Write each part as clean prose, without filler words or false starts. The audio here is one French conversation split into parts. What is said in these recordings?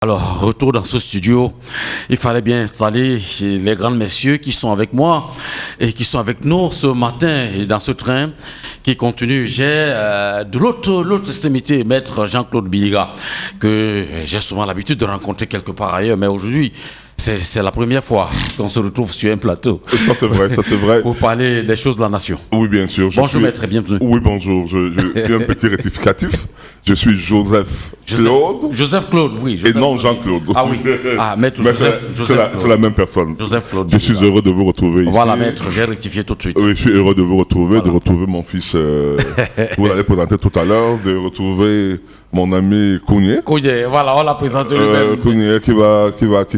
Alors, retour dans ce studio, il fallait bien installer les grands messieurs qui sont avec moi et qui sont avec nous ce matin et dans ce train qui continue. J'ai de l'autre extrémité, maître Jean-Claude Biliga, que j'ai souvent l'habitude de rencontrer quelque part ailleurs, mais aujourd'hui, c'est la première fois qu'on se retrouve sur un plateau. Ça c'est vrai, ça c'est vrai. Pour parler des choses de la nation. Oui, bien sûr. Bonjour maître, bienvenue. Oui, bonjour. J'ai un petit rectificatif. Je suis Joseph Claude. Joseph Claude, oui. Joseph et non Jean-Claude. Ah oui. Ah, maître Joseph. C'est la même personne. Joseph Claude. Je suis heureux de vous retrouver ici. Voilà maître, j'ai rectifié tout de suite. Oui, je suis heureux de vous retrouver, voilà. De retrouver mon fils, vous l'avez présenté tout à l'heure, de retrouver mon ami Kounié. Kounié, voilà, on l'a présenté lui-même. Kounié qui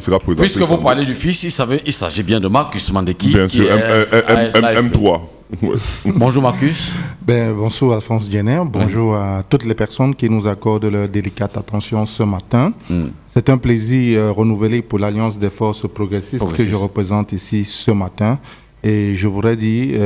sera présenté. Puisque vous parlez du fils, il s'agit bien de Marcus Mandeki. Bien sûr, M3. Ouais. Bonjour Marcus. Bonjour Alphonse Jenner, bonjour à toutes les personnes qui nous accordent leur délicate attention ce matin. C'est un plaisir renouvelé pour l'Alliance des forces progressistes que je représente ici ce matin. Et je voudrais dire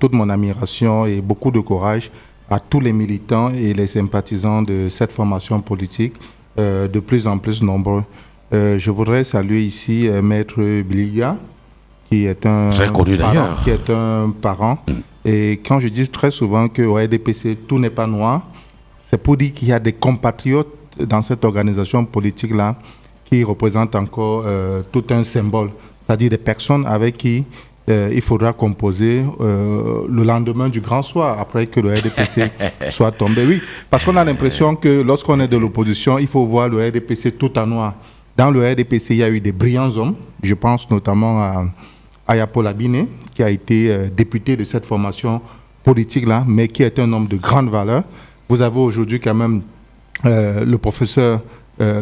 toute mon admiration et beaucoup de courage à tous les militants et les sympathisants de cette formation politique, de plus en plus nombreux. Je voudrais saluer ici Maître Biliga, qui est un parent. Et quand je dis très souvent qu'au RDPC, tout n'est pas noir, c'est pour dire qu'il y a des compatriotes dans cette organisation politique-là qui représentent encore tout un symbole, c'est-à-dire des personnes avec qui il faudra composer le lendemain du grand soir, après que le RDPC soit tombé. Oui, parce qu'on a l'impression que lorsqu'on est de l'opposition, il faut voir le RDPC tout en noir. Dans le RDPC, il y a eu des brillants hommes, je pense notamment à Ayapo Labine, qui a été député de cette formation politique-là, mais qui est un homme de grande valeur. Vous avez aujourd'hui quand même le professeur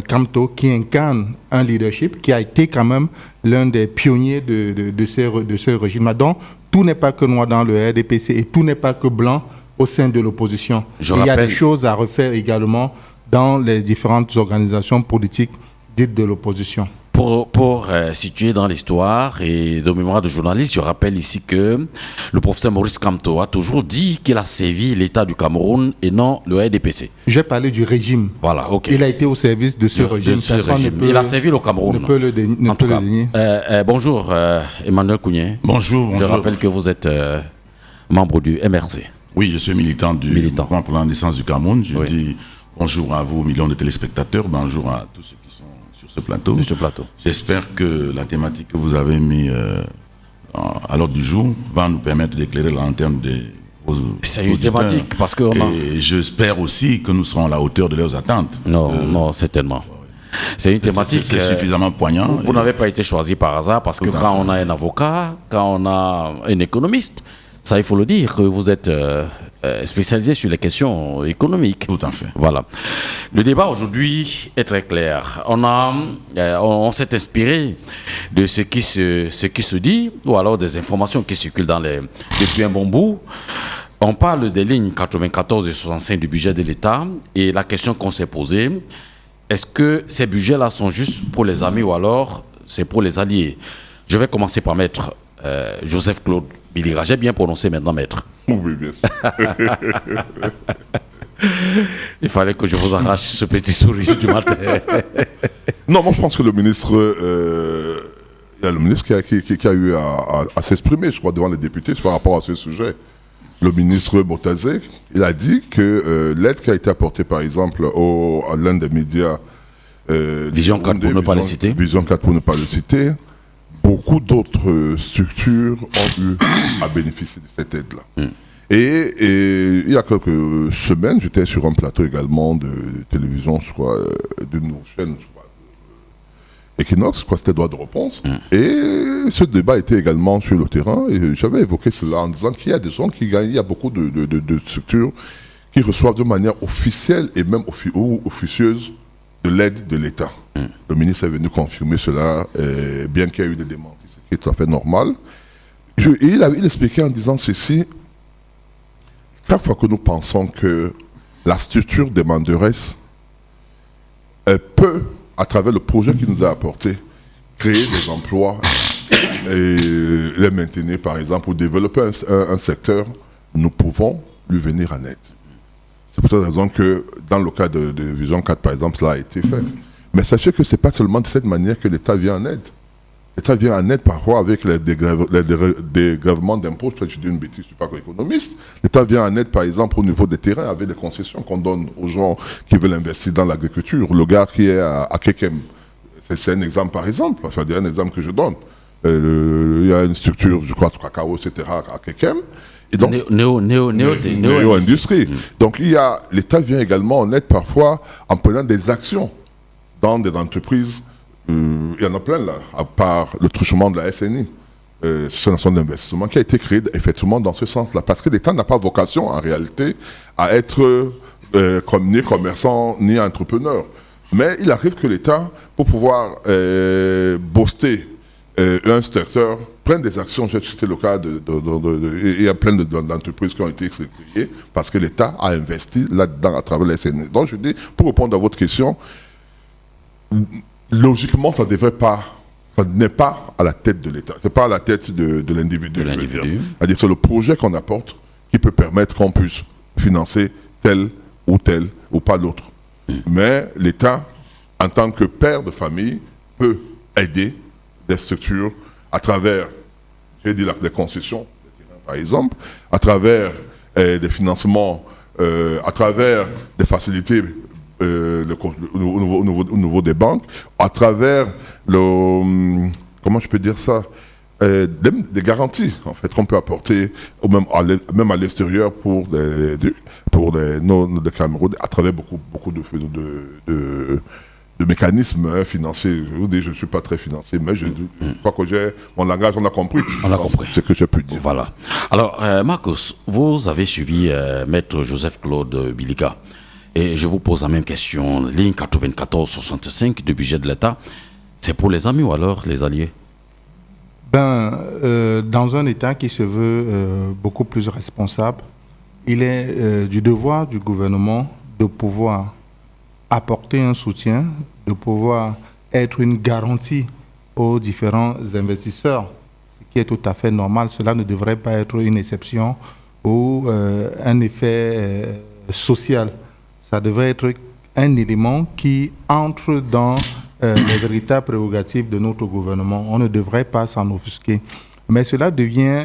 Kamto, qui incarne un leadership, qui a été quand même l'un des pionniers de ce régime. Donc, tout n'est pas que noir dans le RDPC et tout n'est pas que blanc au sein de l'opposition. Il y a des choses à refaire également dans les différentes organisations politiques dites de l'opposition. Pour situer dans l'histoire et de mémoire de journaliste, je rappelle ici que le professeur Maurice Kamto a toujours dit qu'il a servi l'État du Cameroun et non le RDPC. J'ai parlé du régime. Voilà, ok. Il a été au service de ce régime. Il a servi le Cameroun. Ne peut le dénier. Bonjour Emmanuel Kounié. Bonjour. Je rappelle que vous êtes membre du MRC. Oui, je suis militant du mouvement pour la naissance du Cameroun. Je dis bonjour à vous, millions de téléspectateurs. Bonjour à tous ceux qui sont sur ce plateau. J'espère que la thématique que vous avez mis à l'ordre du jour va nous permettre d'éclairer la lanterne des C'est une thématique parce que et j'espère aussi que nous serons à la hauteur de leurs attentes. Non, certainement. C'est une thématique. C'est suffisamment poignant. Vous n'avez pas été choisi par hasard parce que quand on a un avocat, quand on a un économiste, ça il faut le dire, que vous êtes spécialisé sur les questions économiques. Tout à fait. Voilà. Le débat aujourd'hui est très clair. On s'est inspiré de ce qui se dit, ou alors des informations qui circulent depuis un bon bout. On parle des lignes 94 et 65 du budget de l'État, et la question qu'on s'est posée, est-ce que ces budgets-là sont juste pour les amis ou alors c'est pour les alliés? Je vais commencer par maître Joseph Claude Biliga. J'ai bien prononcé maintenant maître. Oui, bien sûr. Il fallait que je vous arrache ce petit sourire du matin. Non, moi je pense que le ministre, il y a le ministre qui a eu à s'exprimer, je crois, devant les députés par rapport à ce sujet. Le ministre Botazé, il a dit que l'aide qui a été apportée, par exemple, à l'un des médias... Vision 4 pour ne pas le citer. Vision 4 pour ne pas le citer. Beaucoup d'autres structures ont eu à bénéficier de cette aide-là. Et il y a quelques semaines, j'étais sur un plateau également de télévision, je crois, d'une chaîne, Equinox, je crois que c'était droit de réponse. Et ce débat était également sur le terrain. Et j'avais évoqué cela en disant qu'il y a des gens qui gagnent, il y a beaucoup de structures qui reçoivent de manière officielle et même officieuse de l'aide de l'État. Le ministre est venu confirmer cela, bien qu'il y ait eu des démentis, ce qui est tout à fait normal. Il expliquait en disant ceci: chaque fois que nous pensons que la structure demanderesse peut, à travers le projet qu'il nous a apporté, créer des emplois et les maintenir, par exemple, ou développer un secteur, nous pouvons lui venir en aide. C'est pour cette raison que, dans le cas de Vision 4, par exemple, cela a été fait. Mais sachez que ce n'est pas seulement de cette manière que l'État vient en aide. L'État vient en aide parfois avec les dégrèvements d'impôts. Peut-être que je dis une bêtise, je ne suis pas économiste. L'État vient en aide, par exemple, au niveau des terrains, avec des concessions qu'on donne aux gens qui veulent investir dans l'agriculture. Le gars qui est à Kekem, c'est un exemple, par exemple. C'est un exemple que je donne. Il y a une structure, je crois, cacao, etc., à Kekem. Et donc, néo-industrie. Donc, l'État vient également en aide parfois en prenant des actions dans des entreprises. Il y en a plein là, à part le truchement de la SNI. C'est un centre d'investissement qui a été créé effectivement dans ce sens-là. Parce que l'État n'a pas vocation en réalité à être ni commerçant ni entrepreneur. Mais il arrive que l'État, pour pouvoir booster un secteur, prenne des actions. J'ai cité le cas il y a plein d'entreprises qui ont été créées parce que l'État a investi là-dedans à travers la SNI. Donc je dis, pour répondre à votre question, logiquement, ça n'est pas à la tête de l'État. Ce n'est pas à la tête de l'individu. C'est-à-dire c'est le projet qu'on apporte qui peut permettre qu'on puisse financer tel ou pas l'autre. Mais l'État, en tant que père de famille, peut aider des structures à travers, j'ai dit des concessions, par exemple, à travers des financements, à travers des facilités au niveau des banques, à travers comment je peux dire ça, des garanties en fait qu'on peut apporter même à l'extérieur pour nos Cameroun à travers beaucoup de mécanismes financiers. Je vous dis, je ne suis pas très financier, mais je crois que j'ai mon langage, on a compris. On a compris. C'est ce que j'ai pu dire. Voilà. Alors, Marcos, vous avez suivi Maître Joseph-Claude Biliga. Et je vous pose la même question. Ligne 94-65 du budget de l'État, c'est pour les amis ou alors les alliés? Dans un État qui se veut beaucoup plus responsable, il est du devoir du gouvernement de pouvoir apporter un soutien, de pouvoir être une garantie aux différents investisseurs, ce qui est tout à fait normal. Cela ne devrait pas être une exception ou un effet social. Ça devrait être un élément qui entre dans les véritables prérogatives de notre gouvernement. On ne devrait pas s'en offusquer. Mais cela devient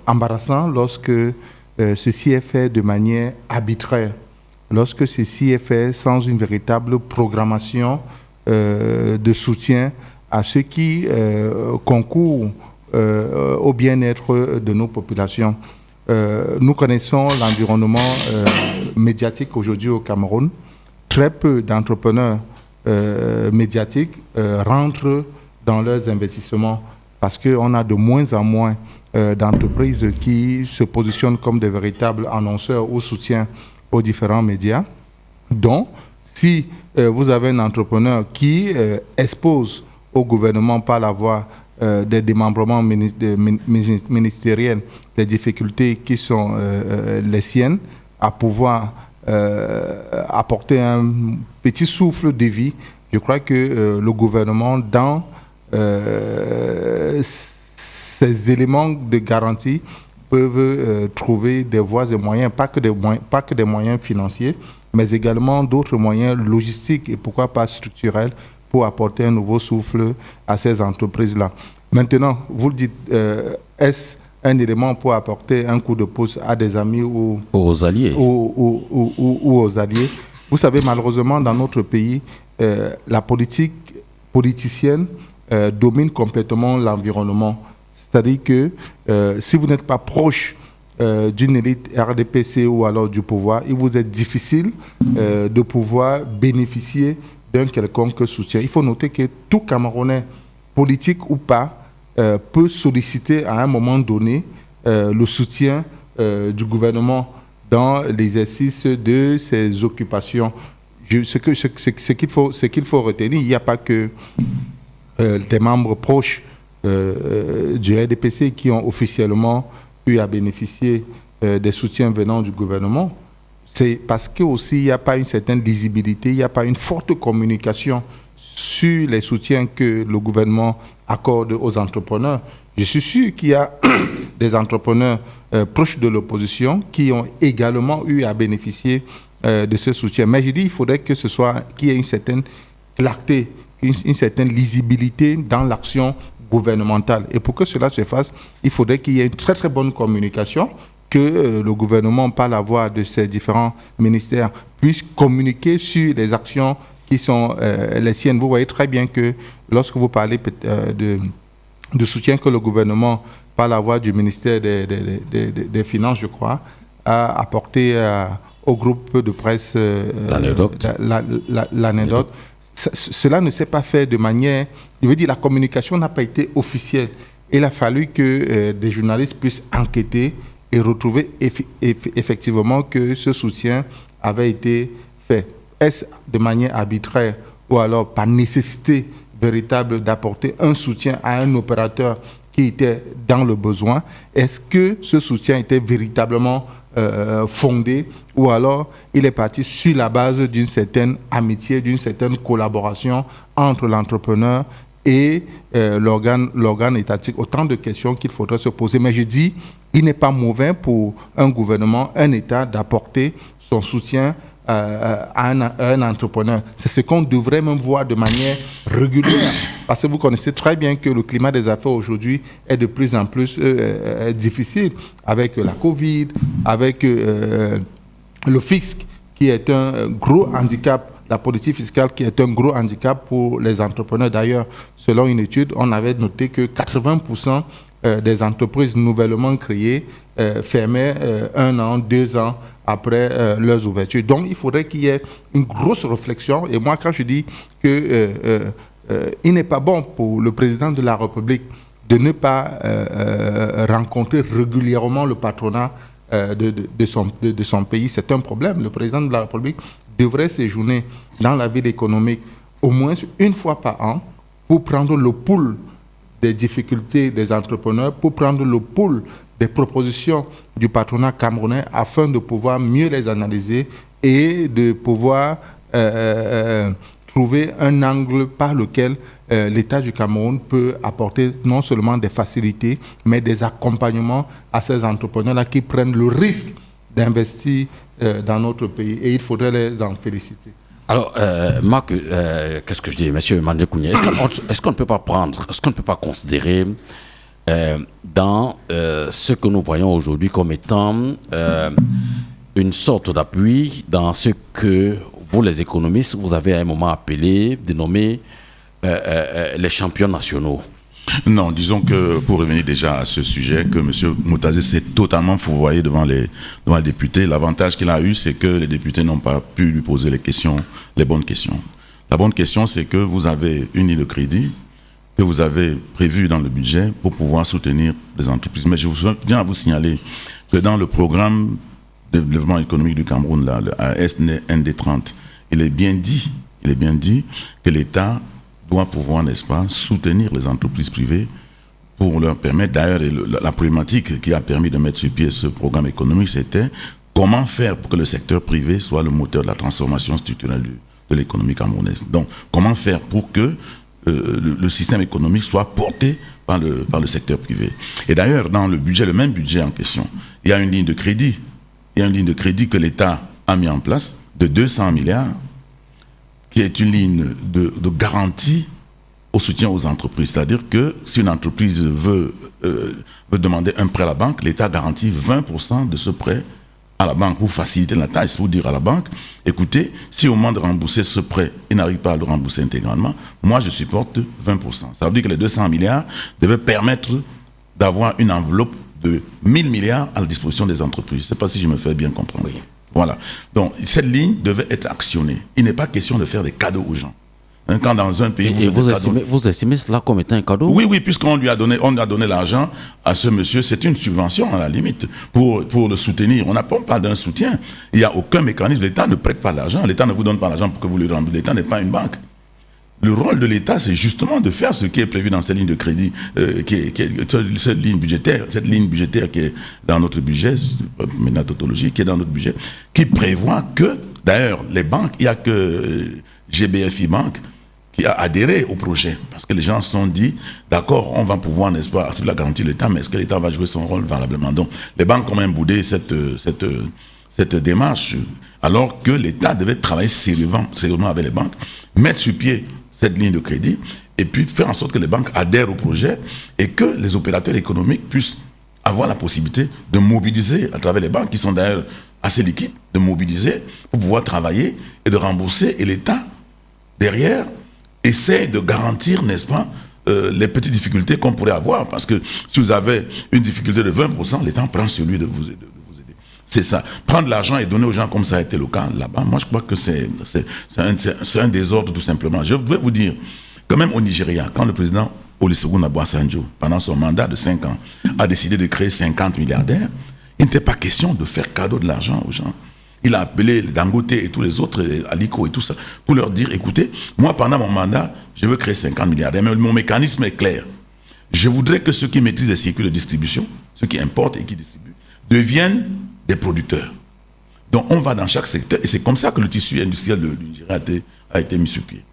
embarrassant lorsque ceci est fait de manière arbitraire, lorsque ceci est fait sans une véritable programmation de soutien à ceux qui concourent au bien-être de nos populations. Nous connaissons l'environnement médiatique aujourd'hui au Cameroun. Très peu d'entrepreneurs médiatiques rentrent dans leurs investissements parce qu'on a de moins en moins d'entreprises qui se positionnent comme de véritables annonceurs ou soutiens aux différents médias. Donc, si vous avez un entrepreneur qui expose au gouvernement par la voie des démembrements ministériels, les difficultés qui sont les siennes, à pouvoir apporter un petit souffle de vie, je crois que le gouvernement, dans ces éléments de garantie, peuvent trouver des voies et moyens, pas que des moyens financiers, mais également d'autres moyens logistiques et pourquoi pas structurels pour apporter un nouveau souffle à ces entreprises-là. Maintenant, vous le dites, est-ce un élément pour apporter un coup de pouce à des amis ou aux alliés ou aux alliés? Vous savez, malheureusement, dans notre pays, la politicienne domine complètement l'environnement. C'est-à-dire que si vous n'êtes pas proche d'une élite RDPC ou alors du pouvoir, il vous est difficile de pouvoir bénéficier d'un quelconque soutien. Il faut noter que tout Camerounais, politique ou pas, peut solliciter à un moment donné le soutien du gouvernement dans l'exercice de ses occupations. Ce qu'il faut retenir, il n'y a pas que des membres proches du RDPC qui ont officiellement eu à bénéficier des soutiens venant du gouvernement. C'est parce qu'il n'y a pas une certaine lisibilité, il n'y a pas une forte communication sur les soutiens que le gouvernement accorde aux entrepreneurs. Je suis sûr qu'il y a des entrepreneurs proches de l'opposition qui ont également eu à bénéficier de ce soutien. Mais je dis qu'il faudrait qu'il y ait une certaine clarté, une certaine lisibilité dans l'action gouvernementale. Et pour que cela se fasse, il faudrait qu'il y ait une très très bonne communication, que le gouvernement, par la voix de ses différents ministères, puisse communiquer sur les actions qui sont les siennes. Vous voyez très bien que lorsque vous parlez de soutien que le gouvernement, par la voix du ministère des Finances, je crois, a apporté au groupe de presse l'anecdote, cela ne s'est pas fait de manière... Je veux dire, la communication n'a pas été officielle. Il a fallu que des journalistes puissent enquêter et retrouver effectivement que ce soutien avait été fait. Est-ce de manière arbitraire ou alors par nécessité véritable d'apporter un soutien à un opérateur qui était dans le besoin? Est-ce que ce soutien était véritablement fondé, ou alors il est parti sur la base d'une certaine amitié, d'une certaine collaboration entre l'entrepreneur et l'organe étatique? Autant de questions qu'il faudrait se poser. Mais je dis, il n'est pas mauvais pour un gouvernement, un État, d'apporter son soutien à un entrepreneur. C'est ce qu'on devrait même voir de manière régulière. Parce que vous connaissez très bien que le climat des affaires aujourd'hui est de plus en plus difficile, avec la Covid, avec le fisc qui est un gros handicap, la politique fiscale qui est un gros handicap pour les entrepreneurs. D'ailleurs, selon une étude, on avait noté que 80% des entreprises nouvellement créées fermaient 1 an, 2 ans après leurs ouvertures. Donc, il faudrait qu'il y ait une grosse réflexion. Et moi, quand je dis que il n'est pas bon pour le président de la République de ne pas rencontrer régulièrement le patronat de son pays, c'est un problème. Le président de la République devrait séjourner dans la ville économique au moins une fois par an pour prendre le pouls des difficultés des entrepreneurs, pour prendre le pouls des propositions du patronat camerounais afin de pouvoir mieux les analyser et de pouvoir trouver un angle par lequel l'État du Cameroun peut apporter non seulement des facilités, mais des accompagnements à ces entrepreneurs-là qui prennent le risque d'investir dans notre pays. Et il faudrait les en féliciter. Alors, Marc, qu'est-ce que je dis, monsieur Mandé Kounié, est-ce qu'on ne peut pas prendre, est-ce qu'on ne peut pas considérer dans ce que nous voyons aujourd'hui comme étant une sorte d'appui dans ce que vous, les économistes, vous avez à un moment appelé, dénommé les champions nationaux? Non, disons que pour revenir déjà à ce sujet, que M. Moutazé s'est totalement fourvoyé devant les députés. L'avantage qu'il a eu, c'est que les députés n'ont pas pu lui poser les bonnes questions. La bonne question, c'est que vous avez une ligne de crédit que vous avez prévue dans le budget pour pouvoir soutenir les entreprises. Mais je viens à vous signaler que dans le programme de développement économique du Cameroun, là, le ASND30, il est bien dit que l'État doit pouvoir, n'est-ce pas, soutenir les entreprises privées pour leur permettre, d'ailleurs, la problématique qui a permis de mettre sur pied ce programme économique, c'était comment faire pour que le secteur privé soit le moteur de la transformation structurelle de l'économie camerounaise. Donc, comment faire pour que le système économique soit porté par le secteur privé. Et d'ailleurs, dans le budget, le même budget en question, il y a une ligne de crédit. Il y a une ligne de crédit que l'État a mis en place de 200 milliards, qui est une ligne de garantie au soutien aux entreprises. C'est-à-dire que si une entreprise veut demander un prêt à la banque, l'État garantit 20% de ce prêt à la banque pour faciliter la tâche, pour dire à la banque, écoutez, si au moment de rembourser ce prêt, il n'arrive pas à le rembourser intégralement, moi je supporte 20%. Ça veut dire que les 200 milliards devaient permettre d'avoir une enveloppe de 1000 milliards à la disposition des entreprises. Je ne sais pas si je me fais bien comprendre. Oui. Voilà. Donc, cette ligne devait être actionnée. Il n'est pas question de faire des cadeaux aux gens. Quand dans un pays... Et vous estimez cela comme étant un cadeau? Oui, oui, puisqu'on lui a donné l'argent à ce monsieur. C'est une subvention, à la limite, pour le soutenir. On n'a pas d'un soutien. Il n'y a aucun mécanisme. L'État ne prête pas l'argent. L'État ne vous donne pas l'argent pour que vous lui rendiez. L'État n'est pas une banque. Le rôle de l'État, c'est justement de faire ce qui est prévu dans cette ligne de crédit, cette ligne budgétaire qui est dans notre budget, maintenant tautologie, qui est dans notre budget, qui prévoit que, d'ailleurs, les banques, il n'y a que GBFI Banque qui a adhéré au projet, parce que les gens se sont dit, d'accord, on va pouvoir, n'est-ce pas, accepter la garantie de l'État, mais est-ce que l'État va jouer son rôle valablement? Donc, les banques ont même boudé cette cette démarche, alors que l'État devait travailler sérieusement avec les banques, mettre sur pied cette ligne de crédit, et puis faire en sorte que les banques adhèrent au projet et que les opérateurs économiques puissent avoir la possibilité de mobiliser à travers les banques, qui sont d'ailleurs assez liquides, de mobiliser pour pouvoir travailler et de rembourser. Et l'État, derrière, essaie de garantir, n'est-ce pas, les petites difficultés qu'on pourrait avoir. Parce que si vous avez une difficulté de 20%, l'État prend celui de vous aider. C'est ça. Prendre l'argent et donner aux gens comme ça a été le cas là-bas, moi je crois que c'est un désordre tout simplement. Je voudrais vous dire, quand même au Nigeria, quand le président Olusegun Obasanjo, pendant son mandat de 5 ans, a décidé de créer 50 milliardaires, il n'était pas question de faire cadeau de l'argent aux gens. Il a appelé Dangote et tous les autres, Aliko et tout ça, pour leur dire, écoutez, moi pendant mon mandat, je veux créer 50 milliardaires, mais mon mécanisme est clair. Je voudrais que ceux qui maîtrisent les circuits de distribution, ceux qui importent et qui distribuent, deviennent des producteurs. Donc on va dans chaque secteur, et c'est comme ça que le tissu industriel du Nigeria a été mis sur pied.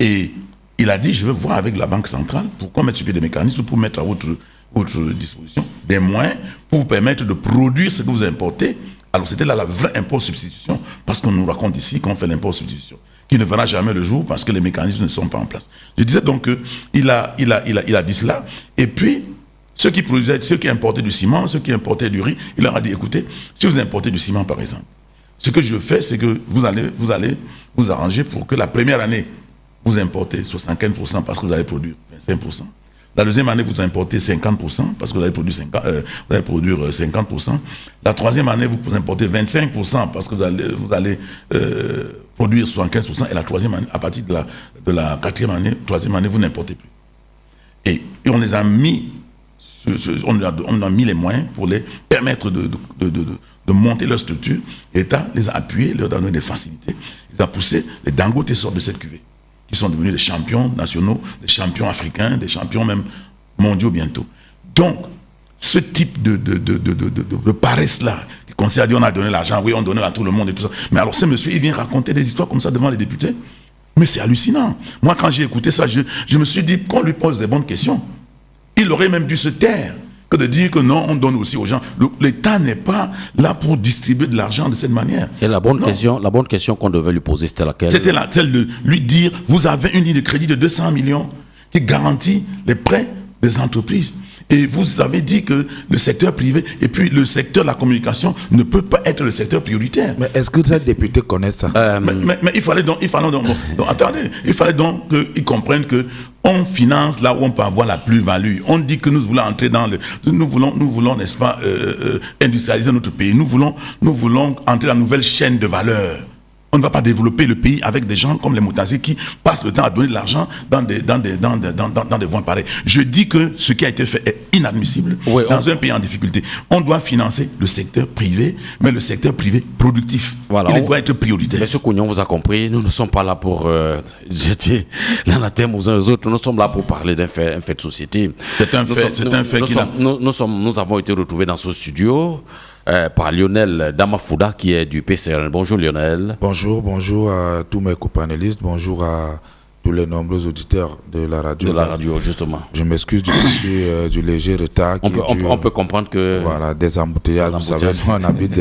Et il a dit, je veux voir avec la Banque centrale, pourquoi mettre sur pied des mécanismes pour mettre à votre disposition des moyens pour vous permettre de produire ce que vous importez. Alors c'était là la vraie import-substitution, parce qu'on nous raconte ici qu'on fait l'import-substitution, qui ne verra jamais le jour parce que les mécanismes ne sont pas en place. Je disais donc qu'il a dit cela, et puis ceux qui importaient du ciment, ceux qui importaient du riz, il leur a dit, écoutez, si vous importez du ciment par exemple, ce que je fais, c'est que vous allez vous arranger pour que la première année, vous importez 75% parce que vous allez produire 25%. La deuxième année, vous importez 50% parce que vous allez produire 50%. La troisième année, vous importez 25% parce que vous allez produire 75%. Et la troisième année, à partir de la troisième année, vous n'importez plus. Et on les a mis, on a mis les moyens pour les permettre de monter leur structure. L'État les a appuyés, leur a donné des facilités. Il a poussé, les Dangote sortent de cette cuvée, qui sont devenus des champions nationaux, des champions africains, des champions même mondiaux bientôt. Donc, ce type de paresse-là, qui consiste à dire on a donné l'argent, oui, on donnait à tout le monde et tout ça. Mais alors ce monsieur, il vient raconter des histoires comme ça devant les députés. Mais c'est hallucinant. Moi, quand j'ai écouté ça, je me suis dit qu'on lui pose des bonnes questions. Il aurait même dû se taire que de dire que non, on donne aussi aux gens. L'État n'est pas là pour distribuer de l'argent de cette manière. Et la bonne question qu'on devait lui poser, c'était laquelle? C'était celle de lui dire, vous avez une ligne de crédit de 200 millions qui garantit les prêts des entreprises. Et vous avez dit que le secteur privé, et puis le secteur de la communication ne peut pas être le secteur prioritaire. Mais est-ce que ces députés connaissent ça? Mais il fallait donc attendez, il fallait donc qu'ils comprennent que on finance là où on peut avoir la plus-value. On dit que nous voulons entrer dans nous voulons, n'est-ce pas, industrialiser notre pays. Nous voulons entrer dans la nouvelle chaîne de valeur. On ne va pas développer le pays avec des gens comme les Moutazi qui passent le temps à donner de l'argent dans des voies pareilles. Je dis que ce qui a été fait est inadmissible dans un pays en difficulté. On doit financer le secteur privé, mais le secteur privé productif. Voilà, il doit être prioritaire. Monsieur Kounion vous a compris, nous ne sommes pas là pour jeter l'anathème aux uns aux autres, nous sommes là pour parler d'un fait de société. C'est un fait qui nous avons été retrouvés dans ce studio par Lionel Damafouda qui est du PCRN. Bonjour Lionel. Bonjour à tous mes co-panélistes, bonjour à tous les nombreux auditeurs de la radio. De la radio, justement. Je m'excuse du léger retard. On peut comprendre que... Voilà, des embouteillages. Vous savez, nous, on habite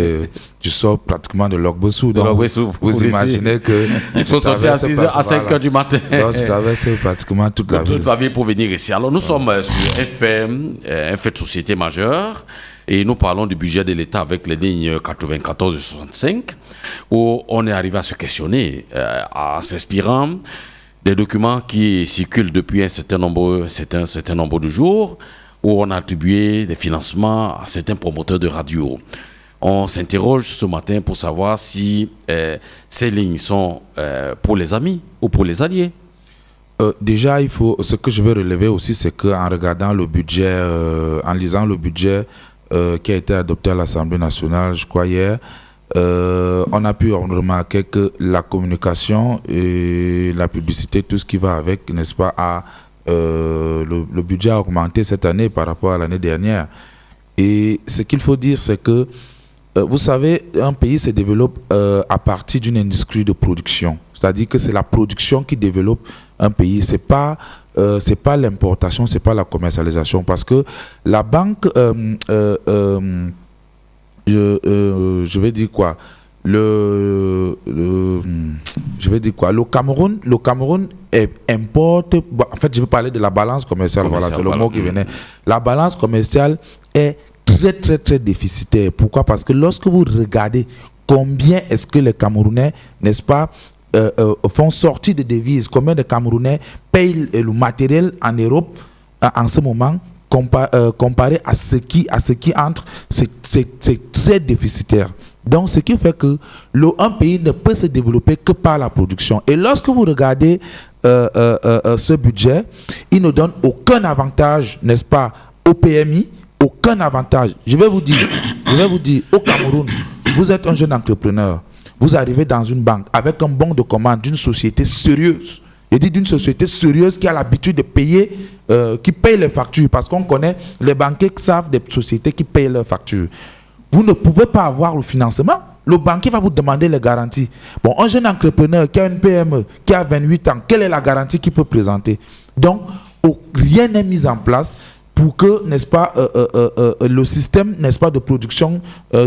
du sort pratiquement de Logbossou. Donc, vous imaginez que... Il faut sortir à 5 heures du matin. Donc, je traverse pratiquement toute la ville. Toute la ville pour venir ici. Alors, nous sommes sur un fait de société majeur. Et nous parlons du budget de l'État avec les lignes 94 et 65, où on est arrivé à se questionner en s'inspirant des documents qui circulent depuis un certain nombre de jours, où on a attribué des financements à certains promoteurs de radio. On s'interroge ce matin pour savoir si ces lignes sont pour les amis ou pour les alliés. Déjà, ce que je veux relever aussi, c'est qu'en regardant le budget, en lisant le budget qui a été adopté à l'Assemblée nationale, je crois hier, on a pu remarquer que la communication et la publicité, tout ce qui va avec, n'est-ce pas, le budget a augmenté cette année par rapport à l'année dernière. Et ce qu'il faut dire, c'est que, vous savez, un pays se développe à partir d'une industrie de production. C'est-à-dire que c'est la production qui développe un pays. C'est pas l'importation, c'est pas la commercialisation. Parce que la banque je vais dire quoi? Je vais dire quoi? Le Cameroun importe. En fait, je vais parler de la balance commerciale. Voilà, c'est le mot qui venait. La balance commerciale est très, très, très déficitaire. Pourquoi? Parce que lorsque vous regardez combien est-ce que les Camerounais, n'est-ce pas, font sortir de devises, combien de Camerounais payent le matériel en Europe en ce moment, comparé à ce qui entre, c'est très déficitaire. Donc, ce qui fait que un pays ne peut se développer que par la production. Et lorsque vous regardez ce budget, il ne donne aucun avantage, n'est-ce pas, au PMI, aucun avantage. Je vais vous dire, au Cameroun, vous êtes un jeune entrepreneur, vous arrivez dans une banque avec un bon de commande d'une société sérieuse. Je dis d'une société sérieuse qui a l'habitude de payer, qui paye les factures, parce qu'on connaît, les banquiers savent des sociétés qui payent leurs factures. Vous ne pouvez pas avoir le financement. Le banquier va vous demander les garanties. Bon, un jeune entrepreneur qui a une PME, qui a 28 ans, quelle est la garantie qu'il peut présenter? Donc, rien n'est mis en place pour que, n'est-ce pas, le système, n'est-ce pas, de production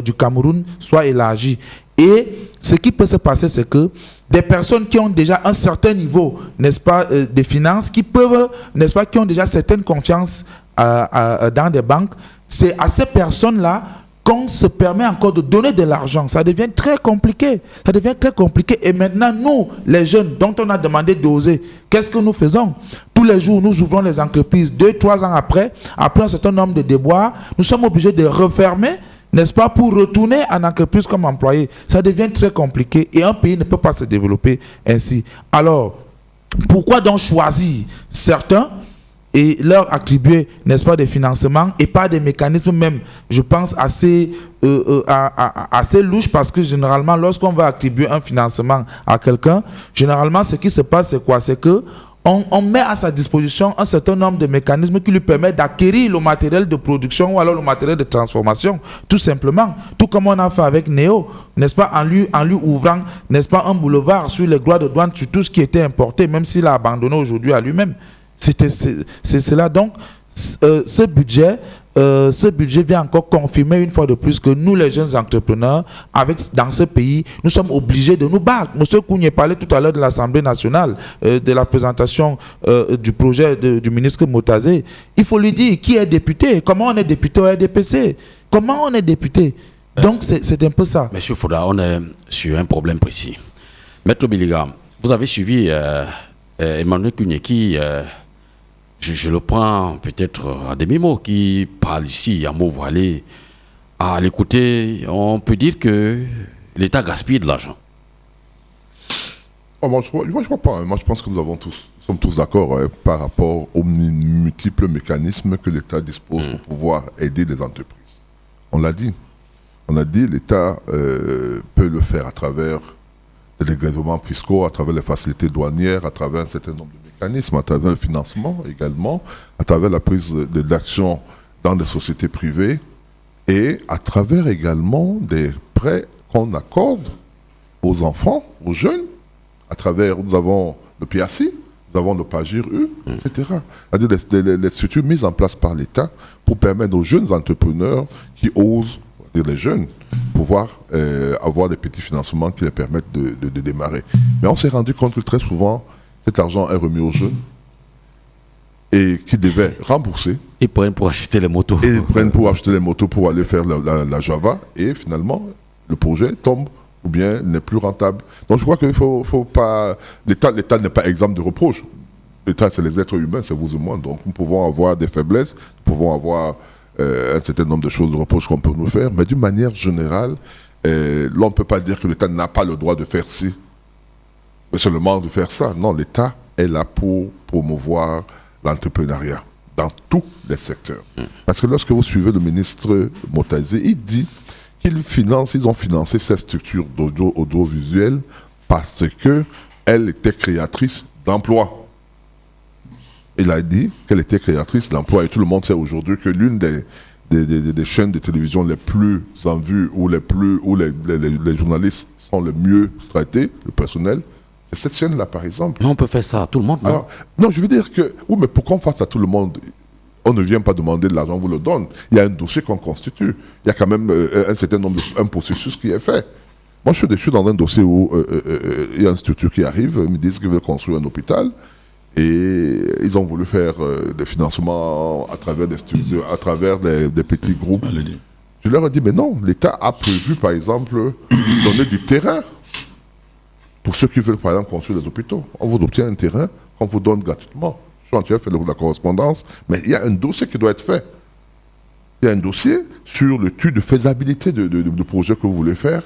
du Cameroun soit élargi. Et ce qui peut se passer, c'est que des personnes qui ont déjà un certain niveau, n'est-ce pas, de finances, qui peuvent, n'est-ce pas, qui ont déjà certaine confiance dans des banques, c'est à ces personnes-là qu'on se permet encore de donner de l'argent. Ça devient très compliqué. Ça devient très compliqué. Et maintenant, nous, les jeunes, dont on a demandé d'oser, qu'est-ce que nous faisons? Tous les jours, nous ouvrons les entreprises. 2-3 ans après un certain nombre de déboires, nous sommes obligés de refermer, n'est-ce pas, pour retourner en entreprise comme employé. Ça devient très compliqué et un pays ne peut pas se développer ainsi. Alors, pourquoi donc choisir certains et leur attribuer, n'est-ce pas, des financements et pas des mécanismes même, je pense, assez louches, parce que généralement, lorsqu'on va attribuer un financement à quelqu'un, généralement, ce qui se passe, c'est quoi? C'est que on met à sa disposition un certain nombre de mécanismes qui lui permettent d'acquérir le matériel de production ou alors le matériel de transformation, tout simplement. Tout comme on a fait avec Néo, n'est-ce pas, en lui ouvrant, n'est-ce pas, un boulevard sur les droits de douane, sur tout ce qui était importé, même s'il a abandonné aujourd'hui à lui-même. C'est cela. Donc, ce budget vient encore confirmer une fois de plus que nous, les jeunes entrepreneurs, dans ce pays, nous sommes obligés de nous battre. M. Kounié parlait tout à l'heure de l'Assemblée nationale, de la présentation du projet du ministre Motazé. Il faut lui dire qui est député, comment on est député au RDPC, comment on est député. Donc, c'est un peu ça. Monsieur Fouda, on est sur un problème précis. Maître Biliga, vous avez suivi Emmanuel Kounié qui... Je le prends peut-être à demi-mot, qui parle ici à mots voilés. À l'écouter, on peut dire que l'État gaspille de l'argent. Oh, moi, je crois pas. Moi, je pense que nous sommes tous d'accord par rapport aux multiples mécanismes que l'État dispose pour pouvoir aider les entreprises. On l'a dit. On a dit l'État peut le faire à travers des dégrèvements fiscaux, à travers les facilités douanières, à travers un certain nombre de mécanismes, à travers le financement également, à travers la prise d'action dans des sociétés privées et à travers également des prêts qu'on accorde aux enfants, aux jeunes, à travers, nous avons le PACI, nous avons le PAGIR-U, etc. C'est-à-dire les structures mises en place par l'État pour permettre aux jeunes entrepreneurs qui osent, les jeunes, pouvoir avoir des petits financements qui les permettent de démarrer. Mais on s'est rendu compte que très souvent, cet argent est remis aux jeunes et qui devaient rembourser. Ils prennent pour acheter les motos. Et ils prennent pour acheter les motos pour aller faire la Java et finalement, le projet tombe ou bien n'est plus rentable. Donc je crois qu'il faut pas... L'État n'est pas exempt de reproches. L'État, c'est les êtres humains, c'est vous et moi. Donc nous pouvons avoir des faiblesses, nous pouvons avoir un certain nombre de choses, de reproches qu'on peut nous faire, mais d'une manière générale, l'on ne peut pas dire que l'État n'a pas le droit de faire ci, mais seulement de faire ça. Non, l'État est là pour promouvoir l'entrepreneuriat dans tous les secteurs. Parce que lorsque vous suivez le ministre Motazé, il dit qu'ils ont financé cette structure audiovisuelle parce qu'elle était créatrice d'emplois. Il a dit qu'elle était créatrice d'emplois et tout le monde sait aujourd'hui que l'une des chaînes de télévision les plus en vue où les journalistes sont le mieux traités, le personnel, c'est cette chaîne-là par exemple. Mais on peut faire ça à tout le monde, non? Alors, non, je veux dire que, oui, mais pour qu'on fasse à tout le monde, On ne vient pas demander de l'argent, on vous le donne. Il y a un dossier qu'on constitue. Il y a quand même un certain nombre un processus qui est fait. Moi, je suis dans un dossier où il y a une structure qui arrive, ils me disent qu'ils veulent construire un hôpital. Et ils ont voulu faire des financements à travers des studios, à travers des petits groupes. Je leur ai dit, mais non, l'État a prévu, par exemple, donner du terrain pour ceux qui veulent, par exemple, construire des hôpitaux. On vous obtient un terrain qu'on vous donne gratuitement. Je suis en train de faire de la correspondance, mais il y a un dossier qui doit être fait. Il y a un dossier sur l'étude de faisabilité de projet que vous voulez faire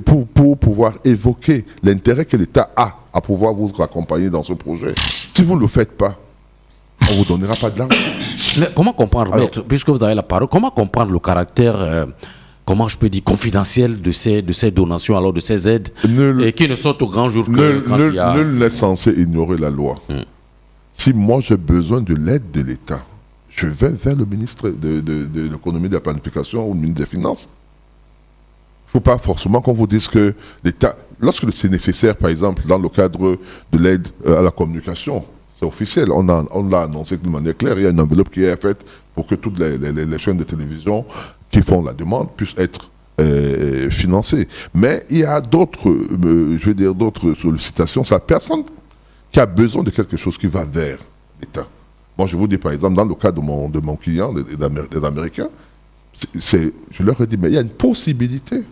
pour pouvoir évoquer l'intérêt que l'État a à pouvoir vous accompagner dans ce projet. Si vous ne le faites pas, on ne vous donnera pas de l'argent. Mais comment comprendre, maître, puisque vous avez la parole, comment comprendre le caractère, comment je peux dire, confidentiel de ces donations, alors de ces aides, et qui ne sortent au grand jour que quand il y a... Nul n'est censé ignorer la loi. Si moi j'ai besoin de l'aide de l'État, je vais vers le ministre de l'économie et de la planification ou le ministre des Finances. Il ne faut pas forcément qu'on vous dise que l'État, lorsque c'est nécessaire, par exemple, dans le cadre de l'aide à la communication, c'est officiel, on l'a annoncé de manière claire, il y a une enveloppe qui est faite pour que toutes les chaînes de télévision qui font la demande puissent être financées. Mais il y a d'autres, d'autres sollicitations, c'est la personne qui a besoin de quelque chose qui va vers l'État. Moi, je vous dis, par exemple, dans le cas de mon client, des Américains, je leur ai dit, mais il y a une possibilité.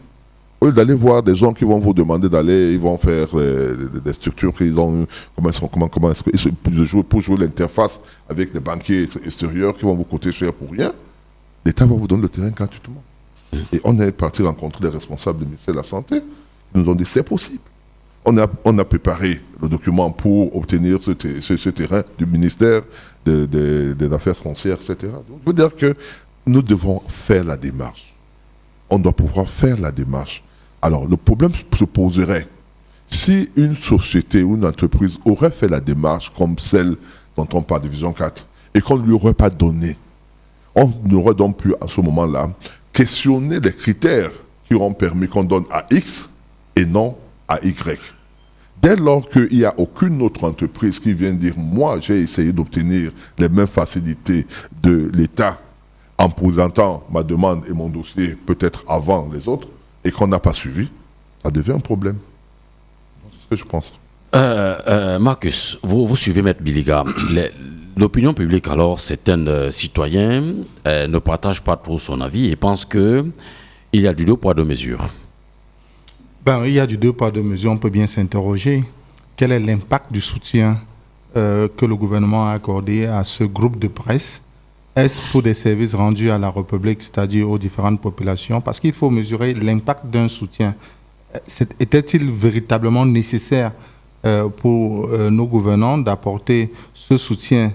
Au lieu d'aller voir des gens qui vont vous demander d'aller, ils vont faire des structures qu'ils ont, comment est-ce que, pour jouer l'interface avec des banquiers extérieurs qui vont vous coûter cher pour rien, l'État va vous donner le terrain gratuitement. Et on est parti rencontrer les responsables du ministère de la Santé. Ils nous ont dit, c'est possible. On a préparé le document pour obtenir ce terrain du ministère des Affaires foncières, etc. Donc, je veux dire que nous devons faire la démarche. On doit pouvoir faire la démarche. Alors, le problème se poserait si une société ou une entreprise aurait fait la démarche comme celle dont on parle de Vision 4 et qu'on ne lui aurait pas donné. On n'aurait donc pu, à ce moment-là, questionner les critères qui auront permis qu'on donne à X et non à Y. Dès lors qu'il n'y a aucune autre entreprise qui vient dire « Moi, j'ai essayé d'obtenir les mêmes facilités de l'État en présentant ma demande et mon dossier peut-être avant les autres et qu'on n'a pas suivi », ça devient un problème. C'est ce que je pense. Marcus, vous suivez Maître Biliga. L'opinion publique, alors, certains citoyens ne partagent pas trop son avis et pensent qu'il y a du deux poids deux mesures. Il y a du deux poids deux mesures. On peut bien s'interroger. Quel est l'impact du soutien que le gouvernement a accordé à ce groupe de presse? Est-ce pour des services rendus à la République, c'est-à-dire aux différentes populations? Parce qu'il faut mesurer l'impact d'un soutien. Était-il véritablement nécessaire pour nos gouvernants d'apporter ce soutien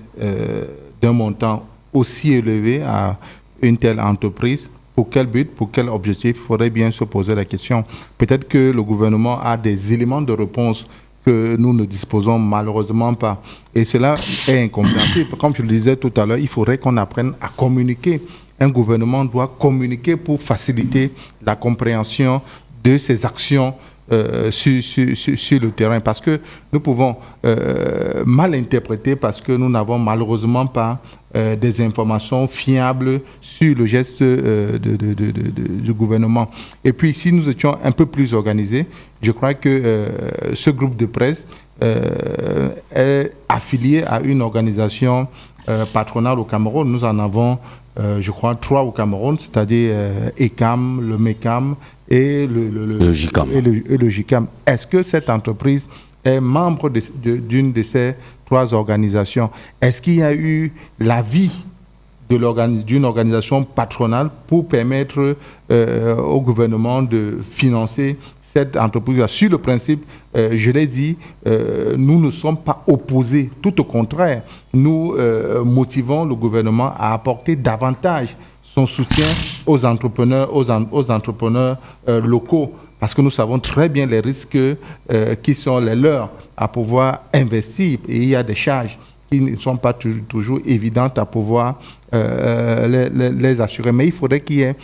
d'un montant aussi élevé à une telle entreprise? Pour quel but, pour quel objectif? Il faudrait bien se poser la question. Peut-être que le gouvernement a des éléments de réponse que nous ne disposons malheureusement pas. Et cela est incompréhensible. Comme je le disais tout à l'heure, il faudrait qu'on apprenne à communiquer. Un gouvernement doit communiquer pour faciliter la compréhension de ses actions sur le terrain. Parce que nous pouvons mal interpréter parce que nous n'avons malheureusement pas des informations fiables sur le geste du gouvernement. Et puis, si nous étions un peu plus organisés, je crois que ce groupe de presse est affilié à une organisation patronale au Cameroun. Nous en avons, je crois, 3 au Cameroun, c'est-à-dire ECAM, le MECAM et le GICAM. Est-ce que cette entreprise est membre d'une de ces 3 organisations? Est-ce qu'il y a eu l'avis d'une organisation patronale pour permettre au gouvernement de financer cette entreprise? Sur le principe, je l'ai dit, nous ne sommes pas opposés. Tout au contraire, nous motivons le gouvernement à apporter davantage son soutien aux entrepreneurs, locaux, parce que nous savons très bien les risques qui sont les leurs à pouvoir investir. Et il y a des charges qui ne sont pas toujours évidentes à pouvoir les assurer. Mais il faudrait qu'il y ait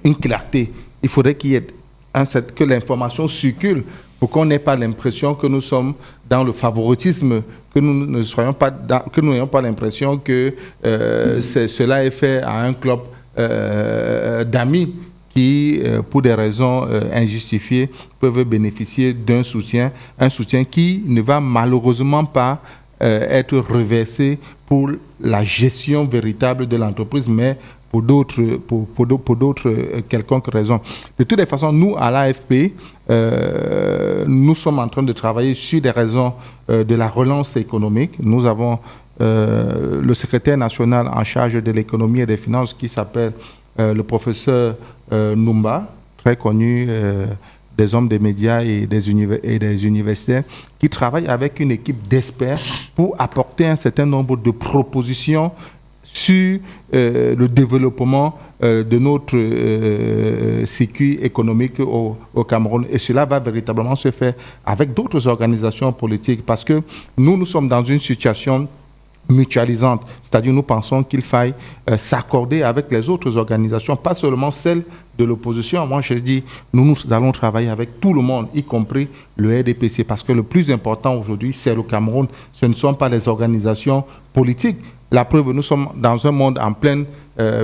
une clarté. Il faudrait qu'il y ait que l'information circule pour qu'on n'ait pas l'impression que nous sommes dans le favoritisme, que nous n'ayons pas l'impression que cela est fait à un club d'amis qui, pour des raisons injustifiées, peuvent bénéficier d'un soutien, un soutien qui ne va malheureusement pas être reversé pour la gestion véritable de l'entreprise, mais pour d'autres quelconques raisons. De toutes les façons, nous, à l'AFP, nous sommes en train de travailler sur des raisons de la relance économique. Nous avons le secrétaire national en charge de l'économie et des finances qui s'appelle le professeur Numba, très connu des hommes des médias et des universitaires, qui travaillent avec une équipe d'experts pour apporter un certain nombre de propositions sur le développement de notre circuit économique au Cameroun. Et cela va véritablement se faire avec d'autres organisations politiques, parce que nous sommes dans une situation mutualisante, c'est-à-dire nous pensons qu'il faille s'accorder avec les autres organisations, pas seulement celles de l'opposition. Moi, je dis, nous allons travailler avec tout le monde, y compris le RDPC, parce que le plus important aujourd'hui, c'est le Cameroun. Ce ne sont pas les organisations politiques. La preuve, nous sommes dans un monde en pleine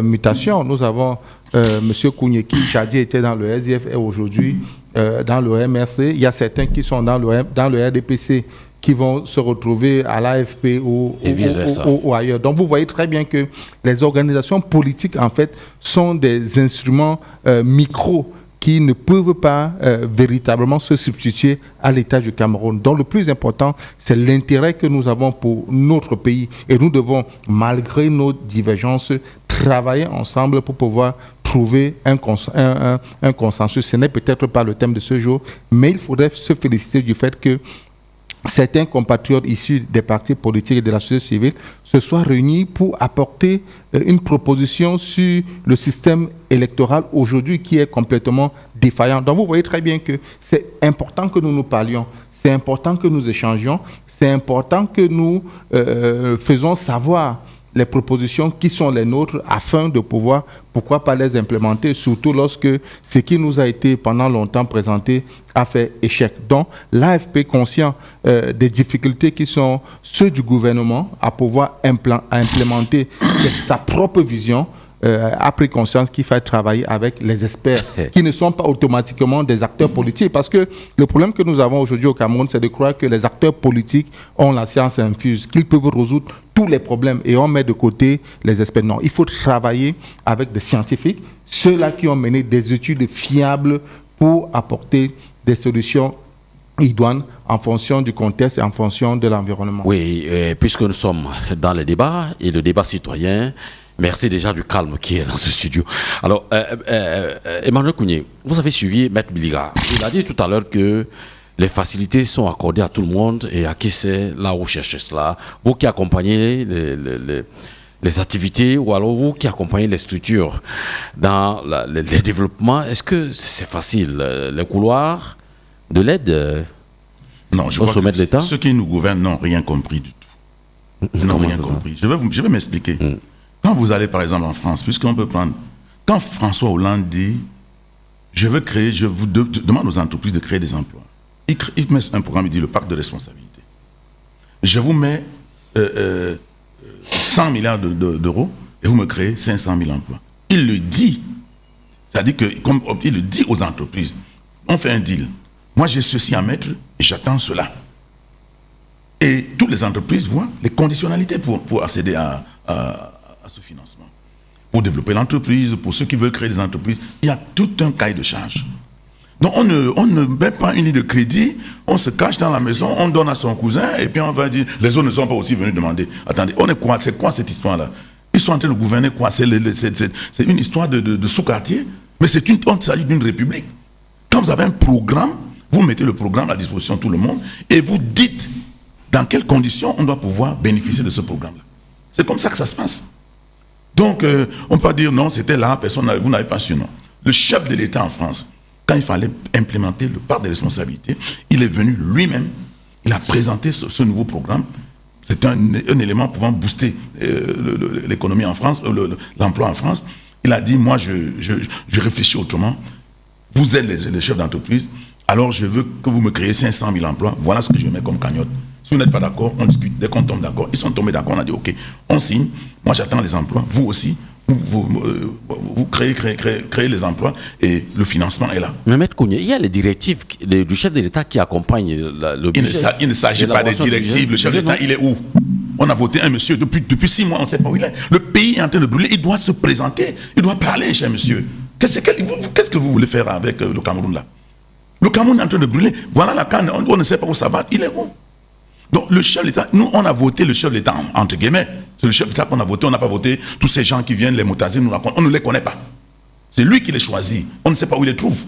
mutation. Nous avons M. Kounyeki, Chadi était dans le SDF et aujourd'hui dans le MRC. Il y a certains qui sont dans le RDPC qui vont se retrouver à l'AFP ou ailleurs. Donc vous voyez très bien que les organisations politiques, en fait, sont des instruments micros qui ne peuvent pas véritablement se substituer à l'État du Cameroun. Donc le plus important, c'est l'intérêt que nous avons pour notre pays. Et nous devons, malgré nos divergences, travailler ensemble pour pouvoir trouver un consensus. Ce n'est peut-être pas le thème de ce jour, mais il faudrait se féliciter du fait que certains compatriotes issus des partis politiques et de la société civile se soient réunis pour apporter une proposition sur le système électoral aujourd'hui qui est complètement défaillant. Donc vous voyez très bien que c'est important que nous nous parlions, c'est important que nous échangions, c'est important que nous faisons savoir les propositions qui sont les nôtres afin de pouvoir, pourquoi pas les implémenter, surtout lorsque ce qui nous a été pendant longtemps présenté a fait échec. Donc l'AFP, conscient des difficultés qui sont ceux du gouvernement à pouvoir implémenter sa propre vision, a pris conscience qu'il faut travailler avec les experts qui ne sont pas automatiquement des acteurs politiques. Parce que le problème que nous avons aujourd'hui au Cameroun, c'est de croire que les acteurs politiques ont la science infuse, qu'ils peuvent résoudre tous les problèmes et on met de côté les experts. Non, il faut travailler avec des scientifiques, ceux-là qui ont mené des études fiables pour apporter des solutions idoines en fonction du contexte et en fonction de l'environnement. Oui, puisque nous sommes dans le débat et le débat citoyen, merci déjà du calme qui est dans ce studio. Alors, Emmanuel Kounié, vous avez suivi Maître Biliga. Il a dit tout à l'heure que les facilités sont accordées à tout le monde et à qui c'est là où cherchez cela. Vous qui accompagnez les activités ou alors vous qui accompagnez les structures dans les développements, est-ce que c'est facile? Les couloirs de l'aide non, je au crois sommet que de l'État? Ceux qui nous gouvernent n'ont rien compris du tout. Ils n'ont rien compris. Je vais m'expliquer. Quand vous allez par exemple en France, puisqu'on peut prendre... Quand François Hollande dit « je vous demande aux entreprises de créer des emplois », il met un programme, il dit le pacte de responsabilité. Je vous mets 100 milliards d'euros et vous me créez 500 000 emplois. Il le dit. C'est-à-dire qu'il le dit aux entreprises. On fait un deal. Moi, j'ai ceci à mettre et j'attends cela. Et toutes les entreprises voient les conditionnalités pour accéder à ce financement. Pour développer l'entreprise, pour ceux qui veulent créer des entreprises, il y a tout un cahier de charges. Donc on ne met pas une ligne de crédit, on se cache dans la maison, on donne à son cousin et puis on va dire les autres ne sont pas aussi venus demander. Attendez, c'est quoi cette histoire-là? Ils sont en train de gouverner quoi? C'est une histoire de sous-quartier, mais on s'agit d'une république. Quand vous avez un programme, vous mettez le programme à la disposition de tout le monde et vous dites dans quelles conditions on doit pouvoir bénéficier de ce programme-là. C'est comme ça que ça se passe. Donc on peut pas dire non, c'était là, vous n'avez pas su, non. Le chef de l'État en France, quand il fallait implémenter le pacte de responsabilité, il est venu lui-même, il a présenté ce nouveau programme. C'est un élément pouvant booster l'économie en France, l'emploi en France. Il a dit, moi, je réfléchis autrement. Vous êtes les chefs d'entreprise. alors je veux que vous me créez 500 000 emplois, voilà ce que je mets comme cagnotte. Si vous n'êtes pas d'accord, on discute. Dès qu'on tombe d'accord, ils sont tombés d'accord, on a dit ok, on signe, moi j'attends les emplois, vous aussi, vous créez les emplois et le financement est là. Mais Maître Kounié, il y a les directives du chef de l'État qui accompagnent le budget. Il ne s'agit pas des directives, le chef de l'État, il est où? On a voté un monsieur, depuis 6 mois, on ne sait pas où il est. Le pays est en train de brûler, il doit se présenter, il doit parler, cher monsieur. Qu'est-ce que vous voulez faire avec le Cameroun là? Le Cameroun est en train de brûler, voilà la canne, on ne sait pas où ça va, il est où? Donc le chef de l'État, nous on a voté le chef de l'État, entre guillemets, c'est le chef de l'État qu'on a voté, on n'a pas voté tous ces gens qui viennent, les moutazis nous racontent, on ne les connaît pas. C'est lui qui les choisit, on ne sait pas où il les trouve.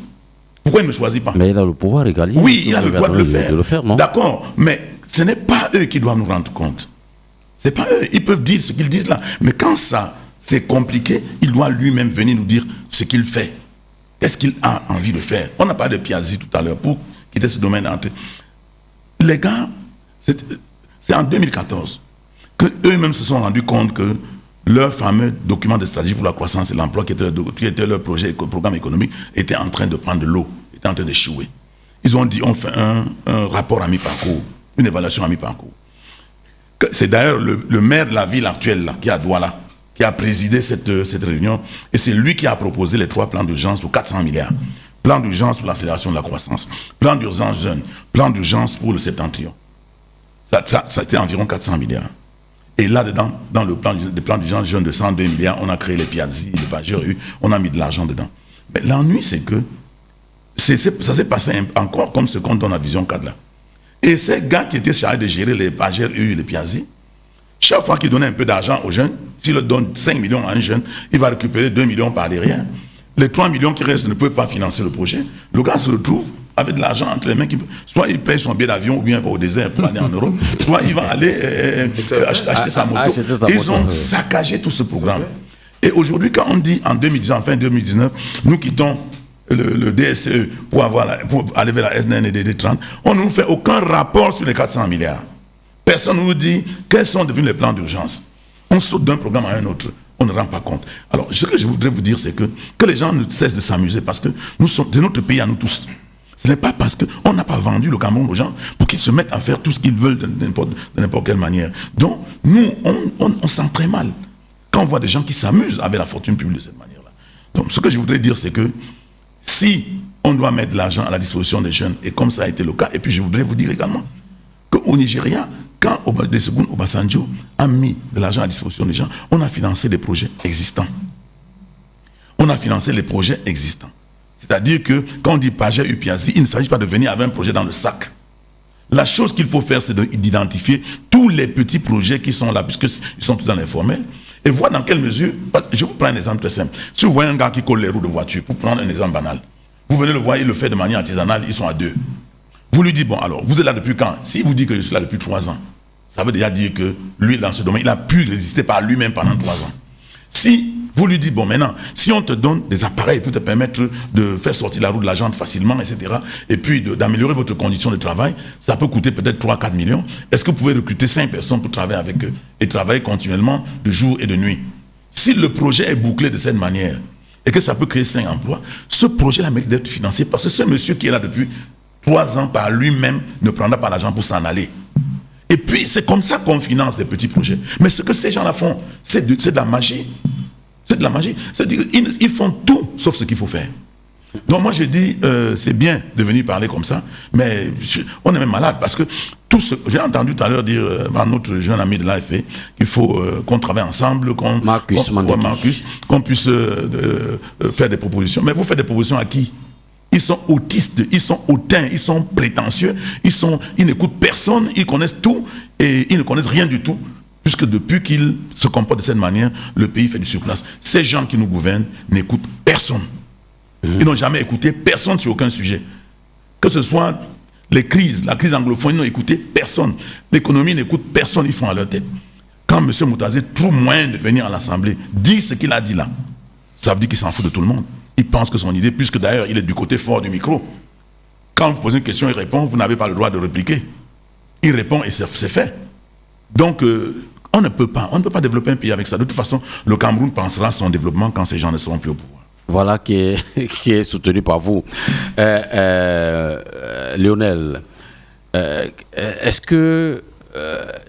Pourquoi il ne choisit pas? Mais il a le pouvoir égalien. Oui, il a le droit de le faire, non? D'accord, mais ce n'est pas eux qui doivent nous rendre compte. C'est pas eux, ils peuvent dire ce qu'ils disent là. Mais quand ça, c'est compliqué, il doit lui-même venir nous dire ce qu'il fait. Qu'est-ce qu'il a envie de faire? On a parlé de Piazzi tout à l'heure pour quitter ce domaine. Les gars, c'est en 2014 qu'eux-mêmes se sont rendus compte que leur fameux document de stratégie pour la croissance et l'emploi, qui était leur programme économique, était en train de prendre de l'eau, était en train d'échouer. Ils ont dit, on fait un rapport à mi-parcours, une évaluation à mi-parcours. C'est d'ailleurs le maire de la ville actuelle, là, qui est à Douala, qui a présidé cette réunion, et c'est lui qui a proposé les 3 plans d'urgence pour 400 milliards. Plan d'urgence pour l'accélération de la croissance, plan d'urgence jeune, plan d'urgence pour le septentrion. Ça c'était environ 400 milliards. Et là-dedans, dans le plan d'urgence jeune de 102 milliards, on a créé les Piazzi, les Pagéru, on a mis de l'argent dedans. Mais l'ennui, c'est que ça s'est passé encore comme ce qu'on donne à Vision 4 là. Et ces gars qui étaient chargés de gérer les Pagéru et les Piazzi, chaque fois qu'ils donnaient un peu d'argent aux jeunes, s'ils leur donnent 5 millions à un jeune, il va récupérer 2 millions par derrière. Les 3 millions qui restent ne peuvent pas financer le projet. Le gars se retrouve avec de l'argent entre les mains. Soit il paye son billet d'avion ou bien il va au désert pour aller en Europe, soit il va aller acheter sa moto. Ils ont saccagé tout ce programme. Et aujourd'hui, quand on dit en 2010, en fin 2019, nous quittons le DSE pour aller vers la SNN et DD30, on ne nous fait aucun rapport sur les 400 milliards. Personne ne nous dit quels sont devenus les plans d'urgence. On saute d'un programme à un autre. On ne rend pas compte. Alors, ce que je voudrais vous dire, c'est que les gens ne cessent de s'amuser parce que nous sommes de notre pays à nous tous. Ce n'est pas parce qu'on n'a pas vendu le Cameroun aux gens pour qu'ils se mettent à faire tout ce qu'ils veulent de n'importe quelle manière. Donc, nous, on sent très mal quand on voit des gens qui s'amusent avec la fortune publique de cette manière-là. Donc, ce que je voudrais dire, c'est que si on doit mettre de l'argent à la disposition des jeunes, et comme ça a été le cas, et puis je voudrais vous dire également qu'au Nigeria, quand Olusegun Obasanjo a mis de l'argent à disposition des gens, on a financé des projets existants. On a financé les projets existants. C'est-à-dire que quand on dit Pagéru Piazzi, il ne s'agit pas de venir avec un projet dans le sac. La chose qu'il faut faire, c'est d'identifier tous les petits projets qui sont là, puisqu'ils sont tous dans l'informel, et voir dans quelle mesure. Je vous prends un exemple très simple. Si vous voyez un gars qui colle les roues de voiture, pour prendre un exemple banal, vous venez le voir, il le fait de manière artisanale, ils sont à 2. Vous lui dites, bon alors, vous êtes là depuis quand? Si vous dites que je suis là depuis 3 ans, ça veut déjà dire que lui, dans ce domaine, il a pu résister par lui-même pendant 3 ans. Si vous lui dites, bon maintenant, si on te donne des appareils pour te permettre de faire sortir la roue de la jante facilement, etc., et puis d'améliorer votre condition de travail, ça peut coûter peut-être 3-4 millions. Est-ce que vous pouvez recruter 5 personnes pour travailler avec eux et travailler continuellement de jour et de nuit? Si le projet est bouclé de cette manière et que ça peut créer 5 emplois, ce projet-là mérite d'être financé parce que ce monsieur qui est là depuis 3 ans par lui-même ne prendra pas l'argent pour s'en aller. Et puis, c'est comme ça qu'on finance des petits projets. Mais ce que ces gens-là font, c'est de la magie. C'est de la magie. C'est-à-dire qu'ils font tout sauf ce qu'il faut faire. Donc moi, je dis, c'est bien de venir parler comme ça, mais on est même malade parce que j'ai entendu tout à l'heure dire par notre jeune ami de l'AFP qu'il faut qu'on travaille ensemble, qu'on puisse faire des propositions. Mais vous faites des propositions à qui? Ils sont autistes, ils sont hautains, ils sont prétentieux, ils n'écoutent personne, ils connaissent tout et ils ne connaissent rien du tout. Puisque depuis qu'ils se comportent de cette manière, le pays fait du surplace. Ces gens qui nous gouvernent n'écoutent personne. Ils n'ont jamais écouté personne sur aucun sujet. Que ce soit les crises, la crise anglophone, ils n'ont écouté personne. L'économie n'écoute personne, ils font à leur tête. Quand M. Moutazé trouve moyen de venir à l'Assemblée, dire ce qu'il a dit là, ça veut dire qu'il s'en fout de tout le monde. Il pense que son idée, puisque d'ailleurs il est du côté fort du micro, quand vous posez une question, il répond, vous n'avez pas le droit de répliquer. Il répond et c'est fait. Donc, on ne peut pas développer un pays avec ça. De toute façon, le Cameroun pensera à son développement quand ces gens ne seront plus au pouvoir. Voilà, qui est soutenu par vous. Lionel, est-ce que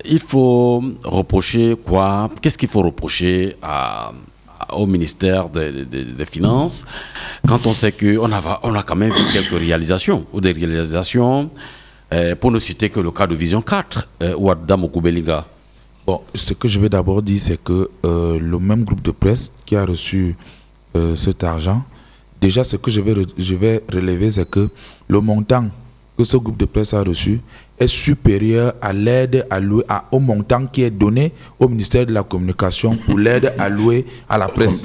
il faut reprocher quoi? Qu'est-ce qu'il faut reprocher au ministère des Finances quand on sait qu'on a quand même vu quelques réalisations, ou des réalisations, pour ne citer que le cas de Vision 4, ou Adam Okubelinga? Bon, ce que je vais d'abord dire, c'est que le même groupe de presse qui a reçu cet argent, déjà ce que je vais relever, c'est que le montant que ce groupe de presse a reçu est supérieur à l'aide allouée au montant qui est donné au ministère de la Communication pour l'aide allouée à la presse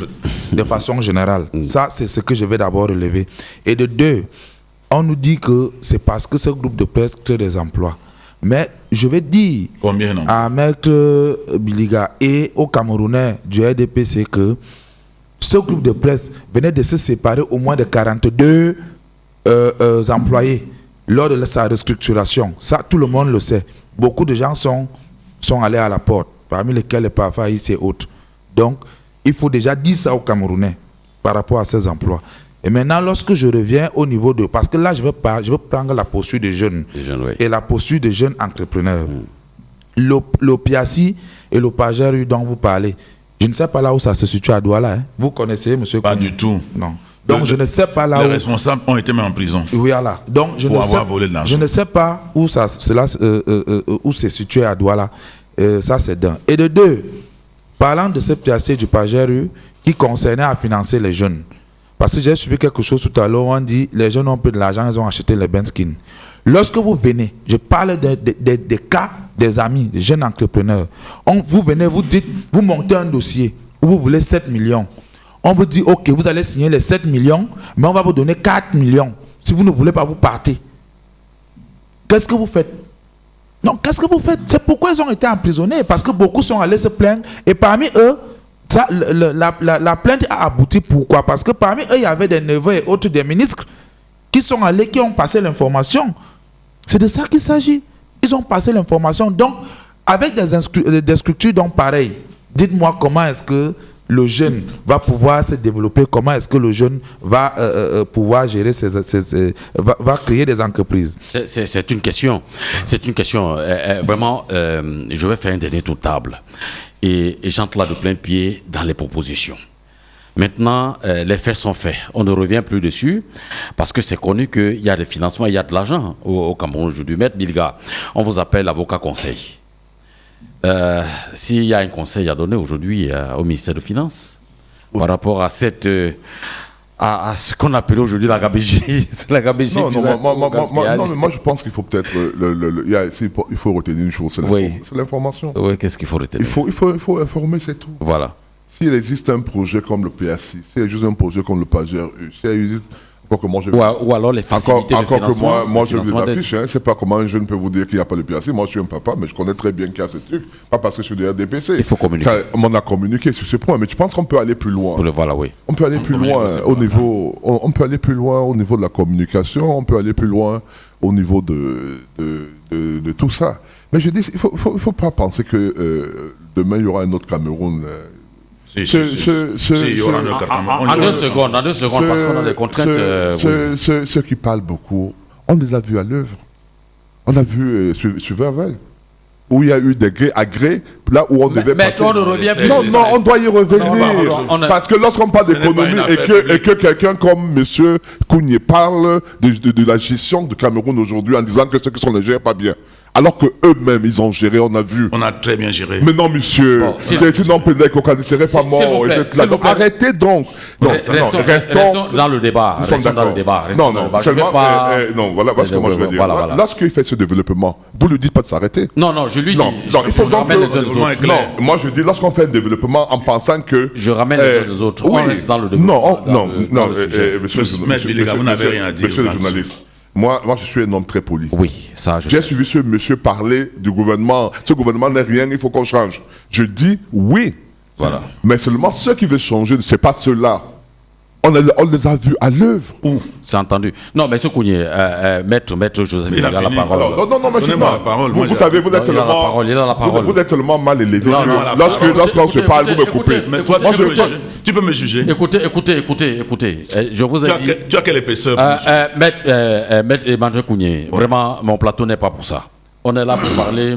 de façon générale. Ça, c'est ce que je vais d'abord relever. Et de deux, on nous dit que c'est parce que ce groupe de presse crée des emplois. Mais je vais dire à Maître Biliga et aux Camerounais du RDPC que ce groupe de presse venait de se séparer au moins de 42 employés lors de sa restructuration. Ça, tout le monde le sait. Beaucoup de gens sont allés à la porte, parmi lesquels les Pafaïs et autres. Donc, il faut déjà dire ça aux Camerounais par rapport à ces emplois. Et maintenant, lorsque je reviens au niveau de... Parce que là, je veux prendre la posture des jeunes oui. Et la posture des jeunes entrepreneurs. L'OPIACI et l'OPAGERU dont vous parlez, je ne sais pas là où ça se situe à Douala. Hein. Vous connaissez, monsieur? Pas du tout. Non. Donc, je ne sais pas là où... Les responsables ont été mis en prison. Oui, voilà. Donc, je ne sais pas où où c'est situé à Douala. Ça, c'est d'un. Et de deux, parlant de ce PAC du PAGERU qui concernait à financer les jeunes. Parce que j'ai suivi quelque chose tout à l'heure, on dit les jeunes ont un peu de l'argent, ils ont acheté les Benskin. Lorsque vous venez, je parle des cas des amis, des jeunes entrepreneurs. Vous venez, vous dites, vous montez un dossier où vous voulez 7 millions. On vous dit, ok, vous allez signer les 7 millions, mais on va vous donner 4 millions. Si vous ne voulez pas, vous partez. Qu'est-ce que vous faites? Non, qu'est-ce que vous faites? C'est pourquoi ils ont été emprisonnés. Parce que beaucoup sont allés se plaindre. Et parmi eux, la plainte a abouti. Pourquoi? Parce que parmi eux, il y avait des neveux et autres des ministres qui sont allés, qui ont passé l'information. C'est de ça qu'il s'agit. Ils ont passé l'information. Donc, avec des structures donc pareilles, dites-moi comment est-ce que le jeune va pouvoir se développer, comment est-ce que le jeune va pouvoir gérer va créer des entreprises. C'est une question. C'est une question. Vraiment, je vais faire un dernier tour de table. Et j'entre là de plein pied dans les propositions. Maintenant, les faits sont faits. On ne revient plus dessus parce que c'est connu qu'il y a des financements, il y a de l'argent au Cameroun aujourd'hui. Maître Bilga, on vous appelle avocat conseil. S'il y a un conseil à donner aujourd'hui au ministère des Finances par rapport à cette à ce qu'on appelle aujourd'hui la gabégie. La gabégie. Non, mais moi je pense qu'il faut peut-être il faut retenir une chose, c'est l'information. Oui, qu'est-ce qu'il faut retenir? Il faut informer, c'est tout. Voilà. S'il existe un projet comme le PACI, s'il existe un projet comme le PAGERU, s'il existe... Ou alors les facilités de financement. Encore que moi je vous affiche, je ne sais pas comment un jeune peut vous dire qu'il n'y a pas de PACI. Moi je suis un papa, mais je connais très bien qu'il y a ce truc. Pas parce que je suis de RDPC. Il faut communiquer. On a communiqué sur ce point, mais je pense qu'on peut aller plus loin. Voilà, oui. On peut aller plus loin au niveau... On peut aller plus loin au niveau de la communication, on peut aller plus loin au niveau de tout ça. Mais je dis, il ne faut pas penser que demain il y aura un autre Cameroun... En 2 secondes, parce qu'on a des contraintes. Ceux qui parlent beaucoup, on les a vus à l'œuvre. On a vu sur Vervel, où il y a eu des gré à gré, là où on devait passer. Mais on ne revient plus. Non, on doit y revenir. Parce que lorsqu'on parle d'économie et que quelqu'un comme M. Kounié parle de la gestion du Cameroun aujourd'hui en disant que ceux qui sont ne gèrent pas bien. Alors qu'eux-mêmes, ils ont géré, on a vu. On a très bien géré. Mais non, monsieur, sinon peut-être qu'on ne serait pas mort. Donc, arrêtez donc. Non, restons dans le débat. Restons dans le débat. Non, seulement, non, voilà ce que moi je veux dire. Lorsqu'il fait ce développement, vous ne lui dites pas de s'arrêter. Non, je lui dis. Non, il faut donc... Non, moi je dis, lorsqu'on fait un développement en pensant que... Je ramène les uns des autres. On reste dans le développement. Non, monsieur vous n'avez rien à dire. Monsieur le journaliste. Moi, je suis un homme très poli. Oui, ça, je sais. J'ai suivi ce monsieur parler du gouvernement. Ce gouvernement n'est rien, il faut qu'on change. Je dis oui. Voilà. Mais seulement ceux qui veulent changer, ce n'est pas ceux-là. On les a vus à l'œuvre. C'est entendu. Non, mais ce Kounié, maître Joseph, il a la parole. Non, mais donnez-moi la parole. Vous savez, vous êtes tellement mal élevé. Lorsqu'on se parle, vous me coupez. Mais toi, tu peux me juger. Écoutez. Je vous ai dit. Tu as quelle épaisseur? Maître Emmanuel Kounié, vraiment, mon plateau n'est pas pour ça. On est là pour parler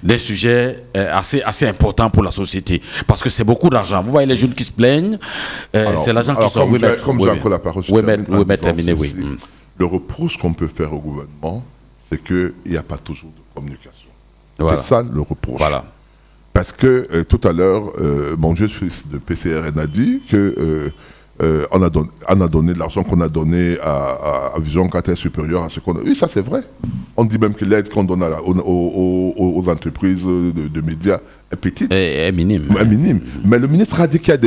des sujets assez importants pour la société. Parce que c'est beaucoup d'argent. Vous voyez les jeunes qui se plaignent, c'est l'argent qui sort. Comme j'ai encore la parole, oui. Le reproche qu'on peut faire au gouvernement, c'est qu'il n'y a pas toujours de communication. Voilà. C'est ça le reproche. Voilà. Parce que tout à l'heure, mon jeune fils de PCRN a dit que on a donné de l'argent qu'on a donné à Vision Carter supérieure à ce qu'on a. Oui, ça c'est vrai. On dit même que l'aide qu'on donne aux entreprises de médias est petite. Est minime. Est minime. Mais le ministre a dit qu'il y a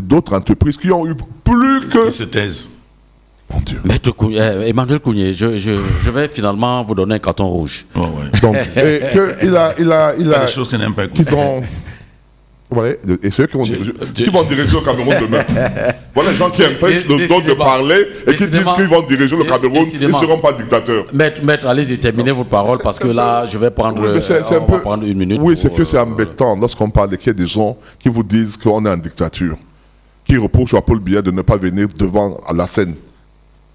d'autres entreprises qui ont eu plus que... Qui se taisent. Mon Dieu. Maître Emmanuel Kounié, je vais finalement vous donner un carton rouge. Oh, ouais. Donc, il a des choses qu'ils n'aiment pas écouter. Ouais, et ceux qui vont diriger le Cameroun demain. Voilà les gens qui empêchent le don de parler et qui disent qu'ils vont diriger le Cameroun, ils ne seront pas dictateurs. Maître, allez-y, terminez votre parole parce que là, je vais prendre, prendre une minute. Oui, c'est que c'est embêtant lorsqu'on parle qu'il y a des gens qui vous disent qu'on est en dictature, qui reprochent à Paul Biya de ne pas venir devant la scène.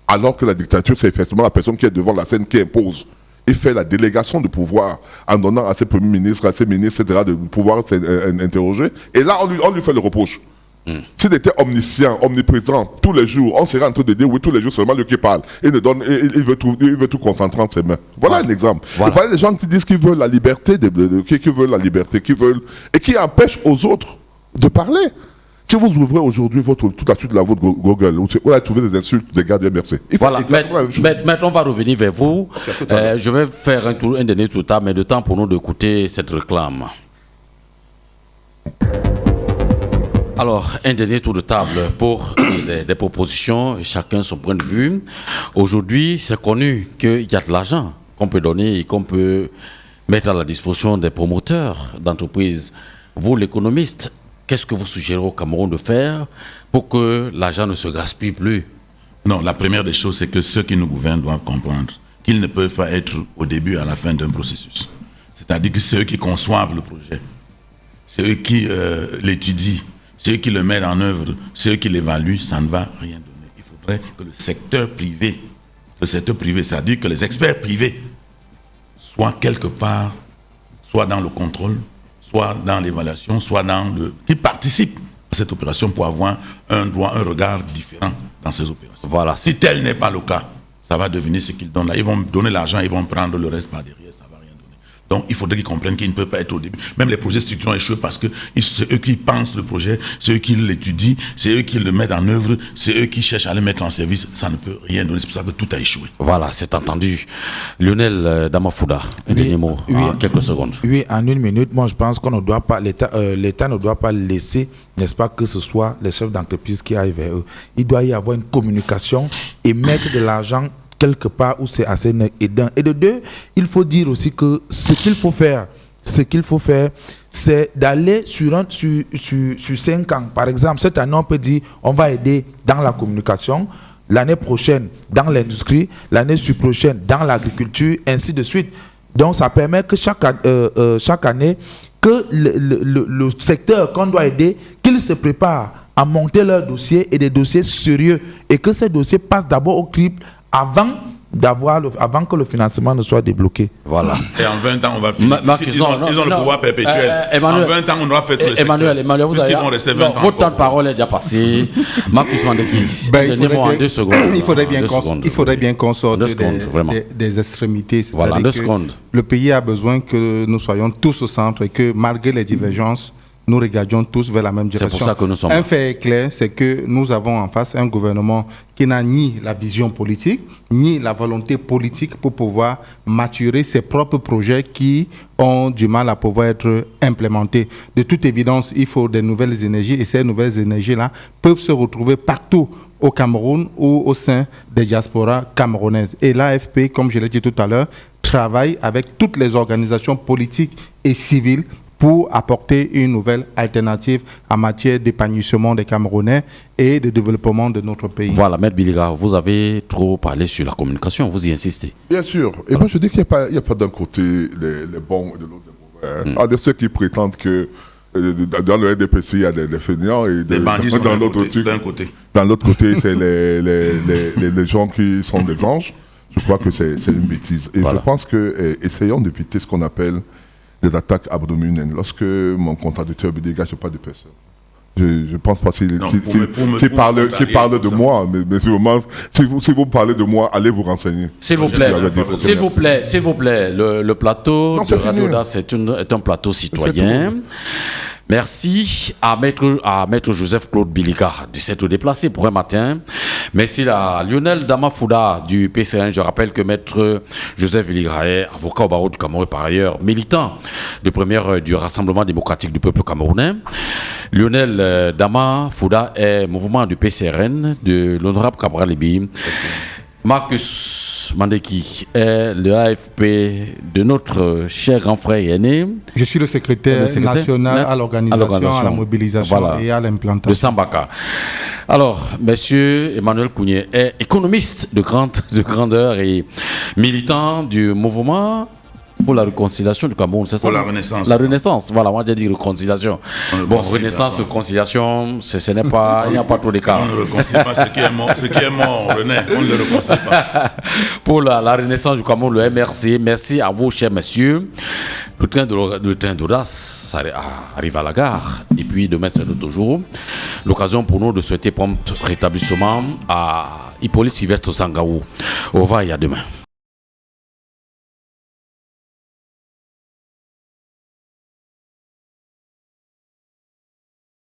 Alors que la dictature, c'est effectivement la personne qui est devant la scène qui impose. Il fait la délégation de pouvoir en donnant à ses premiers ministres, à ses ministres, etc., de pouvoir s'interroger. Et là, on lui fait le reproche. S'il était omniscient, omniprésent, tous les jours, on serait en train de dire oui, tous les jours, seulement lui qui parle. Il veut tout concentrer entre ses mains. Voilà un exemple. Voilà. Voilà les gens qui disent qu'ils veulent la liberté, et qui empêchent aux autres de parler. Si vous ouvrez aujourd'hui tout la suite de la vôtre Google, vous allez trouver des insultes, des gars de merci. Voilà, maître, on va revenir vers vous. Je vais faire un dernier tour de table, mais de temps pour nous d'écouter cette réclame. Alors, un dernier tour de table pour des propositions, chacun son point de vue. Aujourd'hui, c'est connu qu'il y a de l'argent qu'on peut donner et qu'on peut mettre à la disposition des promoteurs d'entreprises. Vous, l'économiste, qu'est-ce que vous suggérez au Cameroun de faire pour que l'argent ne se gaspille plus? Non, la première des choses, c'est que ceux qui nous gouvernent doivent comprendre qu'ils ne peuvent pas être au début et à la fin d'un processus. C'est-à-dire que c'est eux qui conçoivent le projet, c'est eux qui l'étudient, c'est eux qui le mettent en œuvre, c'est eux qui l'évaluent, ça ne va rien donner. Il faudrait que le secteur privé, c'est-à-dire que les experts privés soient quelque part, soit dans le contrôle, soit dans l'évaluation, soit qui participent à cette opération pour avoir un regard différent dans ces opérations. Voilà. Si tel n'est pas le cas, ça va devenir ce qu'ils donnent là. Ils vont donner l'argent, ils vont prendre le reste par derrière, ça ne va rien donner. Donc il faudrait qu'ils comprennent qu'ils ne peuvent pas être au début. Même les projets structurants échouent parce que c'est eux qui pensent le projet, c'est eux qui l'étudient, c'est eux qui le mettent en œuvre, c'est eux qui cherchent à le mettre en service. Ça ne peut rien donner, c'est pour ça que tout a échoué. Voilà, c'est entendu. Lionel Damafouda, un dernier mot, en quelques secondes. Oui, en une minute, moi je pense qu'on ne doit pas, l'État ne doit pas laisser, n'est-ce pas, que ce soit les chefs d'entreprise qui aillent vers eux. Il doit y avoir une communication et mettre de l'argent quelque part où c'est assez aidant. Et de deux, il faut dire aussi que ce qu'il faut faire, c'est d'aller sur 5 ans. Par exemple, cette année, on peut dire on va aider dans la communication, l'année prochaine dans l'industrie, l'année prochaine dans l'agriculture, ainsi de suite. Donc, ça permet que chaque année, que le secteur qu'on doit aider, qu'il se prépare à monter leur dossier et des dossiers sérieux et que ces dossiers passent d'abord au crible avant que le financement ne soit débloqué. Voilà. Et en 20 ans, on va finir. Ils ont le pouvoir perpétuel. Emmanuel, en 20 ans, on aura fait tout le Emmanuel, vous avez... vont rester 20 ans. Votre temps de parole est déjà passé. Marcus Mandeki, en 2 secondes. Il faudrait bien qu'on sorte des extrémités. Voilà, 2 secondes. Le pays a besoin que nous soyons tous au centre et que malgré les divergences, nous regardions tous vers la même direction. C'est pour ça que nous sommes Un fait est clair, c'est que nous avons en face un gouvernement qui n'a ni la vision politique, ni la volonté politique pour pouvoir maturer ses propres projets qui ont du mal à pouvoir être implémentés. De toute évidence, il faut des nouvelles énergies et ces nouvelles énergies-là peuvent se retrouver partout au Cameroun ou au sein des diasporas camerounaises. Et l'AFP, comme je l'ai dit tout à l'heure, travaille avec toutes les organisations politiques et civiles pour apporter une nouvelle alternative en matière d'épanouissement des Camerounais et de développement de notre pays. Voilà, Maître Biliga, vous avez trop parlé sur la communication, vous y insistez. Bien sûr. Et moi, je dis qu'il n'y a pas d'un côté les bons et de l'autre les mauvais. Il y a de ceux qui prétendent que dans le RDPC, il y a des fainéants et les bandits sont dans l'autre côté. Dans l'autre côté, c'est les gens qui sont des anges. Je crois que c'est une bêtise. Et je pense que essayons d'éviter ce qu'on appelle des attaques abdominales. Lorsque mon contradicteur me dit, je n'ai pas de personne. Je pense pas s'il parle de moi, mais si vous parlez de moi, allez vous renseigner. S'il vous plaît, le plateau de Radio Das est un plateau citoyen. Merci à Maître Joseph-Claude Biliga de s'être déplacé pour un matin. Merci à Lionel Damafouda du PCN. Je rappelle que Maître Joseph Biliga est avocat au barreau du Cameroun, par ailleurs militant de première heure du Rassemblement démocratique du peuple camerounais. Lionel Damafouda est mouvement du PCRN de l'honorable Cabral Libi. Marcus Mandeki est le AFP de notre cher grand frère aîné. Je suis le secrétaire national à l'organisation, à la mobilisation et à l'implantation. De Sambaka. Alors, monsieur Emmanuel Kounié est économiste de grandeur et militant du mouvement pour la réconciliation du Cameroun, c'est ça? Pour la Renaissance. La Renaissance, voilà, moi j'ai dit réconciliation. Bon, Renaissance, réconciliation, ce n'est pas, il n'y a pas trop d'écart. On ne réconcilie pas ce qui est mort, René, on ne le réconcilie pas. Pour la Renaissance du Cameroun, le MRC, merci à vous, chers messieurs. Le train d'audace, ça arrive à la gare. Et puis demain, c'est notre jour. L'occasion pour nous de souhaiter prompt rétablissement à Hippolyte Sylvestre Sangaou. Au revoir et à demain.